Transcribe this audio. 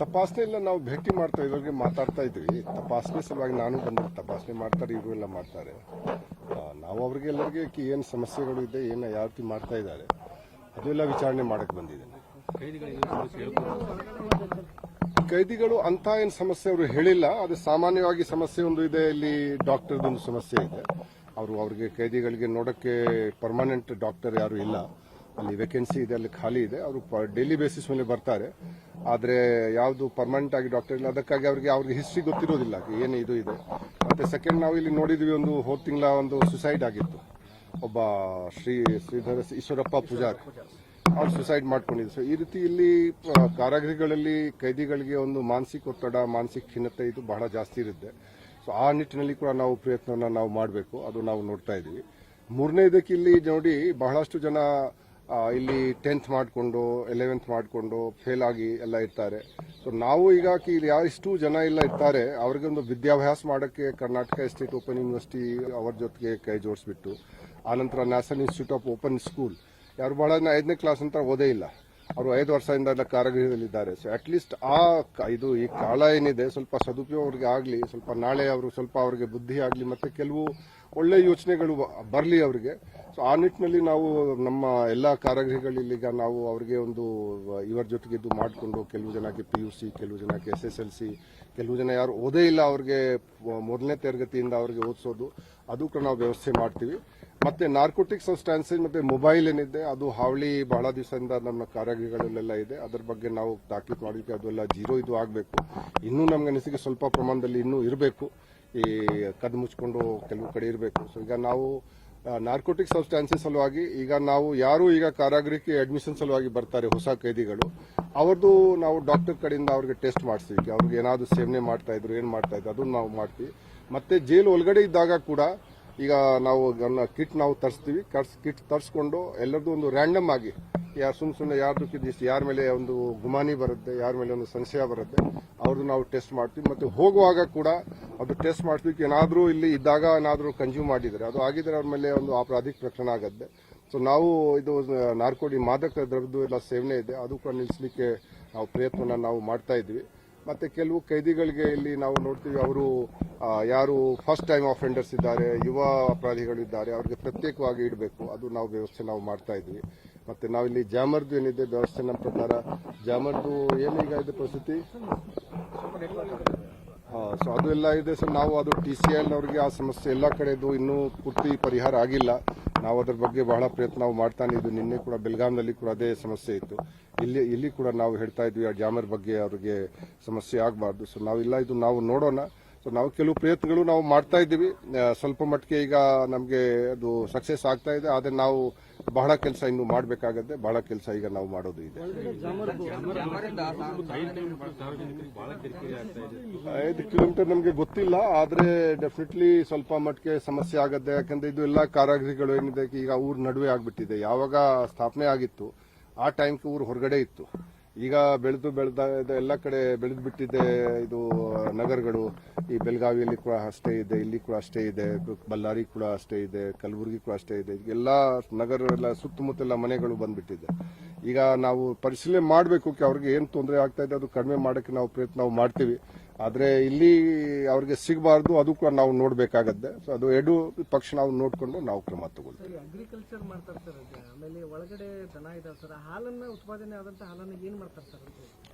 ತಪಾಸಣೆ ಎಲ್ಲ ನಾವು ಭೇಟಿ ಮಾಡ್ತಾ ಇದ್ರಿಗೆ ಮಾತಾಡ್ತಾ ಇದ್ವಿ. ತಪಾಸಣೆ ಸಲುವಾಗಿ ನಾನು ಬಂದು ತಪಾಸಣೆ ಮಾಡ್ತಾರೆ, ಇವರು ಎಲ್ಲ ಮಾಡ್ತಾರೆ. ನಾವು ಅವ್ರಿಗೆ ಎಲ್ಲರಿಗೆ ಏನು ಸಮಸ್ಯೆಗಳು ಇದೆ, ಏನು ಯಾವ ರೀತಿ ಮಾಡ್ತಾ ಇದ್ದಾರೆ ಅದೆಲ್ಲ ವಿಚಾರಣೆ ಮಾಡಕ್ಕೆ ಬಂದಿದ್ದೇನೆ. ಕೈದಿಗಳು ಅಂತ ಏನು ಸಮಸ್ಯೆ ಅವರು ಹೇಳಿಲ್ಲ. ಅದು ಸಾಮಾನ್ಯವಾಗಿ ಸಮಸ್ಯೆ ಒಂದು ಇದೆ, ಇಲ್ಲಿ ಡಾಕ್ಟರ್ದೊಂದು ಸಮಸ್ಯೆ ಇದೆ. ಅವ್ರಿಗೆ ಕೈದಿಗಳಿಗೆ ನೋಡಕ್ಕೆ ಪರ್ಮನೆಂಟ್ ಡಾಕ್ಟರ್ ಯಾರು ಇಲ್ಲ. ಅಲ್ಲಿ ವೇಕೆನ್ಸಿ ಇದೆ, ಅಲ್ಲಿ ಖಾಲಿ ಇದೆ. ಅವರು ಡೈಲಿ ಬೇಸಿಸ್ ಮೇಲೆ ಬರ್ತಾರೆ, ಆದರೆ ಯಾವುದು ಪರ್ಮನೆಂಟ್ ಆಗಿ ಡಾಕ್ಟರ್ ಇಲ್ಲ. ಅದಕ್ಕಾಗಿ ಅವ್ರಿಗೆ ಹಿಸ್ಟ್ರಿ ಗೊತ್ತಿರೋದಿಲ್ಲ ಏನು ಇದು ಇದೆ. ಮತ್ತೆ ಸೆಕೆಂಡ್ ನಾವು ಇಲ್ಲಿ ನೋಡಿದ್ವಿ, ಒಂದು ಹೋದ ತಿಂಗಳ ಒಂದು ಸುಸೈಡ್ ಆಗಿತ್ತು. ಒಬ್ಬ ಶ್ರೀಧರ ಈಶ್ವರಪ್ಪ ಪೂಜಾರಿ ಅವ್ರು ಸುಸೈಡ್ ಮಾಡ್ಕೊಂಡಿದ್ರು. ಸೊ ಈ ರೀತಿ ಇಲ್ಲಿ ಕಾರಾಗೃಹಗಳಲ್ಲಿ ಕೈದಿಗಳಿಗೆ ಒಂದು ಮಾನಸಿಕ ಒತ್ತಡ, ಮಾನಸಿಕ ಖಿನ್ನತೆ ಇದು ಬಹಳ ಜಾಸ್ತಿ ಇರುತ್ತೆ. ಸೊ ಆ ನಿಟ್ಟಿನಲ್ಲಿ ಕೂಡ ನಾವು ಪ್ರಯತ್ನವನ್ನು ನಾವು ಮಾಡಬೇಕು, ಅದು ನಾವು ನೋಡ್ತಾ ಇದ್ದೀವಿ. ಮೂರನೇದಕ್ಕೆ ಇಲ್ಲಿ ನೋಡಿ ಬಹಳಷ್ಟು ಜನ ಇಲ್ಲಿ 10th ಮಾಡಿಕೊಂಡು 11th ಮಾಡಿಕೊಂಡು ಫೇಲ್ ಆಗಿ ಎಲ್ಲ ಇರ್ತಾರೆ. ಸೊ ನಾವು ಈಗ ಇಲ್ಲಿ ಇಷ್ಟು ಜನ ಎಲ್ಲ ಇರ್ತಾರೆ, ಅವ್ರಿಗೆ ಒಂದು ವಿದ್ಯಾಭ್ಯಾಸ ಮಾಡೋಕ್ಕೆ ಕರ್ನಾಟಕ ಸ್ಟೇಟ್ ಓಪನ್ ಯೂನಿವರ್ಸಿಟಿ ಅವ್ರ ಜೊತೆಗೆ ಕೈ ಜೋಡಿಸ್ಬಿಟ್ಟು, ಆನಂತರ national institute of open school ಯಾರು ಬಹಳ 5ನೇ ಕ್ಲಾಸ್ ಅಂತ ಓದೇ ಇಲ್ಲ, ಅವರು 5 ವರ್ಷದಿಂದ ಎಲ್ಲ ಕಾರಾಗೃಹದಲ್ಲಿದ್ದಾರೆ. ಸೊ ಅಟ್ಲೀಸ್ಟ್ ಈ ಕಾಲ ಏನಿದೆ ಸ್ವಲ್ಪ ಸದುಪಯೋಗ ಅವ್ರಿಗೆ ಆಗಲಿ, ಸ್ವಲ್ಪ ನಾಳೆ ಅವರು ಸ್ವಲ್ಪ ಅವ್ರಿಗೆ ಬುದ್ಧಿ ಆಗಲಿ, ಮತ್ತೆ ಕೆಲವು ಒಳ್ಳೆ ಯೋಚನೆಗಳು ಬರಲಿ ಅವರಿಗೆ. ಸೊ ಆ ನಿಟ್ಟಿನಲ್ಲಿ ನಾವು ನಮ್ಮ ಎಲ್ಲ ಕಾರಾಗೃಹಗಳೀಗ ನಾವು ಅವರಿಗೆ ಒಂದು ಇವರ ಜೊತೆಗೆ ಇದು ಮಾಡಿಕೊಂಡು, ಕೆಲವು ಜನಕ್ಕೆ PUC, ಕೆಲವು ಜನಕ್ಕೆ SSLC, ಕೆಲವು ಜನ ಯಾರು ಓದೇ ಇಲ್ಲ ಅವ್ರಿಗೆ 1ನೇ ತರಗತಿಯಿಂದ ಅವ್ರಿಗೆ ಓದಿಸೋದು, ಅದು ಕೂಡ ನಾವು ವ್ಯವಸ್ಥೆ ಮಾಡ್ತೀವಿ. ಮತ್ತೆ ನಾರ್ಕೋಟಿಕ್ ಸಬ್ಸ್ಟಾನ್ಸಸ್ ಮತ್ತೆ ಮೊಬೈಲ್ ಏನಿದೆ ಅದು ಹಾವಳಿ ಬಹಳ ದಿವಸದಿಂದ ನಮ್ಮ ಕಾರಾಗೃಹಗಳಲ್ಲೆಲ್ಲ ಇದೆ. ಅದರ ಬಗ್ಗೆ ನಾವು ತಾಕೀತು ಮಾಡಲಿಕ್ಕೆ ಅದೆಲ್ಲ ಇದು ಆಗಬೇಕು. ಇನ್ನೂ ನಮ್ಗೆ ಅನಿಸಿಕೆ ಸ್ವಲ್ಪ ಪ್ರಮಾಣದಲ್ಲಿ ಇನ್ನೂ ಇರಬೇಕು, ಈ ಕದ್ದು ಮುಚ್ಕೊಂಡು ಕೆಲವು ಕಡೆ ಇರಬೇಕು. ಸೊ ಈಗ ನಾವು ನಾರ್ಕೋಟಿಕ್ ಸಬ್ಸ್ಟಾನ್ಸಸ್ ಸಲುವಾಗಿ ಈಗ ನಾವು ಯಾರು ಈಗ ಕಾರಾಗೃಹಕ್ಕೆ ಅಡ್ಮಿಷನ್ ಸಲುವಾಗಿ ಬರ್ತಾರೆ ಹೊಸ ಕೈದಿಗಳು, ಅವ್ರದ್ದು ನಾವು ಡಾಕ್ಟರ್ ಕಡೆಯಿಂದ ಅವ್ರಿಗೆ ಟೆಸ್ಟ್ ಮಾಡಿಸ್ತೀವಿ. ಅವ್ರಿಗೆ ಏನಾದ್ರು ಸೇವನೆ ಮಾಡ್ತಾ ಇದ್ರು, ಏನು ಮಾಡ್ತಾ ಇದ್ರು ಅದನ್ನು ನಾವು ಮಾಡ್ತೀವಿ. ಮತ್ತೆ ಜೈಲು ಒಳಗಡೆ ಇದ್ದಾಗ ಕೂಡ ಈಗ ನಾವು ಕಿಟ್ ನಾವು ತರಿಸ್ತೀವಿ. ಕಿಟ್ ತರಿಸ್ಕೊಂಡು ಎಲ್ಲರದ್ದು ಒಂದು ರ್ಯಾಂಡಮ್ ಆಗಿ ಸುಮ್ಮನೆ ಯಾರ ಮೇಲೆ ಒಂದು ಗುಮಾನಿ ಬರುತ್ತೆ, ಯಾರ ಮೇಲೆ ಒಂದು ಸಂಶಯ ಬರುತ್ತೆ, ಅವ್ರದ್ದು ನಾವು ಟೆಸ್ಟ್ ಮಾಡ್ತೀವಿ. ಮತ್ತೆ ಹೋಗುವಾಗ ಕೂಡ ಅದು ಟೆಸ್ಟ್ ಮಾಡ್ತೀವಿ. ಏನಾದರೂ ಇಲ್ಲಿ ಇದ್ದಾಗ ಏನಾದರೂ ಕನ್ಸ್ಯೂಮ್ ಮಾಡಿದರೆ, ಅದು ಆಗಿದ್ರೆ ಅವ್ರ ಮೇಲೆ ಒಂದು ಅಪರಾಧಿಕ ಪ್ರಕರಣ ಆಗುತ್ತೆ. ಸೊ ನಾವು ಇದು ಮಾದಕ ದ್ರವ್ಯದ್ದು ಎಲ್ಲ ಸೇವನೆ ಇದೆ, ಅದು ಕೂಡ ನಿಲ್ಲಿಸಲಿಕ್ಕೆ ನಾವು ಪ್ರಯತ್ನ ನಾವು ಮಾಡ್ತಾ ಇದ್ವಿ. ಮತ್ತೆ ಕೆಲವು ಕೈದಿಗಳಿಗೆ ಇಲ್ಲಿ ನಾವು ನೋಡ್ತೀವಿ, ಅವರು ಯಾರು ಫಸ್ಟ್ ಟೈಮ್ ಆಫೆಂಡರ್ಸ್ ಇದ್ದಾರೆ, ಯುವ ಅಪರಾಧಿಗಳಿದ್ದಾರೆ, ಅವ್ರಿಗೆ ಪ್ರತ್ಯೇಕವಾಗಿ ಇಡಬೇಕು, ಅದು ನಾವು ವ್ಯವಸ್ಥೆ ನಾವು ಮಾಡ್ತಾ ಇದ್ವಿ. ಮತ್ತೆ ನಾವಿಲ್ಲಿ ಜಾಮರ್ದು ಏನಿದೆ ವ್ಯವಸ್ಥೆ ನಮ್ಮ ಪ್ರಕಾರ, ಜಾಮರ್ದು ಏನೀಗ ಇದೆ ಪರಿಸ್ಥಿತಿ, ಸೊ ಅದು ಎಲ್ಲ ಇದೆ. ಸೊ ನಾವು ಅದು TCL ಅವ್ರಿಗೆ ಆ ಸಮಸ್ಯೆ ಎಲ್ಲ ಕಡೆದು ಇನ್ನೂ ಪೂರ್ತಿ ಪರಿಹಾರ ಆಗಿಲ್ಲ. ನಾವು ಅದ್ರ ಬಗ್ಗೆ ಬಹಳ ಪ್ರಯತ್ನ ನಾವು ಮಾಡ್ತಾನೆ ಇದ್ವಿ. ನಿನ್ನೆ ಕೂಡ ಬೆಳಗಾಂನಲ್ಲಿ ಕೂಡ ಅದೇ ಸಮಸ್ಯೆ ಇತ್ತು. ಇಲ್ಲಿ ಕೂಡ ನಾವು ಹೇಳ್ತಾ ಇದ್ವಿ ಆ ಜಾಮರ್ ಬಗ್ಗೆ ಅವ್ರಿಗೆ ಸಮಸ್ಯೆ ಆಗಬಾರ್ದು. ಸೊ ನಾವಿಲ್ಲ ಇದು ನಾವು ನೋಡೋಣ. ಸೊ ನಾವು ಕೆಲವು ಪ್ರಯತ್ನಗಳು ನಾವು ಮಾಡ್ತಾ ಇದ್ದೀವಿ. ಸ್ವಲ್ಪ ಮಟ್ಟಿಗೆ ಈಗ ನಮಗೆ ಅದು ಸಕ್ಸಸ್ ಆಗ್ತಾ ಇದೆ, ಆದರೆ ನಾವು ಬಹಳ ಕೆಲಸ ಇನ್ನು ಮಾಡಬೇಕಾಗತ್ತೆ. ಬಹಳ ಕೆಲಸ ಈಗ ನಾವು ಮಾಡೋದು ಇದೆ. 5 ಕಿಲೋಮೀಟರ್ ನಮಗೆ ಗೊತ್ತಿಲ್ಲ, ಆದರೆ ಡೆಫಿನೆಟ್ಲಿ ಸ್ವಲ್ಪ ಮಟ್ಟಿಗೆ ಸಮಸ್ಯೆ ಆಗತ್ತೆ. ಯಾಕಂದ್ರೆ ಇದು ಎಲ್ಲ ಕಾರಾಗೃಹಗಳು ಏನಿದೆ ಈಗ ಊರ್ ನಡುವೆ ಆಗ್ಬಿಟ್ಟಿದೆ. ಯಾವಾಗ ಸ್ಥಾಪನೆ ಆಗಿತ್ತು ಆ ಟೈಮ್ಗೆ ಊರು ಹೊರಗಡೆ ಇತ್ತು. ಈಗ ಬೆಳೆದ ಎಲ್ಲ ಕಡೆ ಬೆಳೆದು ಬಿಟ್ಟಿದೆ ಇದು ನಗರಗಳು. ಈ ಬೆಳಗಾವಿಯಲ್ಲಿ ಕೂಡ ಅಷ್ಟೇ ಇದೆ, ಇಲ್ಲಿ ಕೂಡ ಅಷ್ಟೇ ಇದೆ, ಬಳ್ಳಾರಿ ಕೂಡ ಅಷ್ಟೇ ಇದೆ, ಕಲಬುರಗಿ ಕೂಡ ಅಷ್ಟೇ ಇದೆ. ಎಲ್ಲ ನಗರವೆಲ್ಲ ಸುತ್ತಮುತ್ತಲ ಮನೆಗಳು ಬಂದ್ಬಿಟ್ಟಿದೆ. ಈಗ ನಾವು ಪರಿಶೀಲನೆ ಮಾಡಬೇಕು, ಅವ್ರಿಗೆ ಏನು ತೊಂದರೆ ಆಗ್ತಾ ಇದೆ ಅದು ಕಡಿಮೆ ಮಾಡೋಕ್ಕೆ ನಾವು ಪ್ರಯತ್ನ ಮಾಡ್ತೀವಿ. ಆದರೆ ಇಲ್ಲಿ ಅವ್ರಿಗೆ ಸಿಗಬಾರ್ದು, ಅದು ಕೂಡ ನಾವು ನೋಡಬೇಕಾಗತ್ತೆ. ಸೊ ಅದು 2 ಪಕ್ಷ ನಾವು ನೋಡಿಕೊಂಡು ನಾವು ಕ್ರಮ ತಗೊಳ್ತೀವಿ. ಅಗ್ರಿಕಲ್ಚರ್ ಮಾಡ್ತಾರೆ ಸರ್, ಆಮೇಲೆ ಒಳಗಡೆ ದನ ಇದಾವೆ ಸರ್, ಹಾಲನ್ನ ಉತ್ಪಾದನೆ ಆದಂತ ಹಾಲನ್ನ ಏನ್ ಮಾಡ್ತಾರೆ ಸರ್?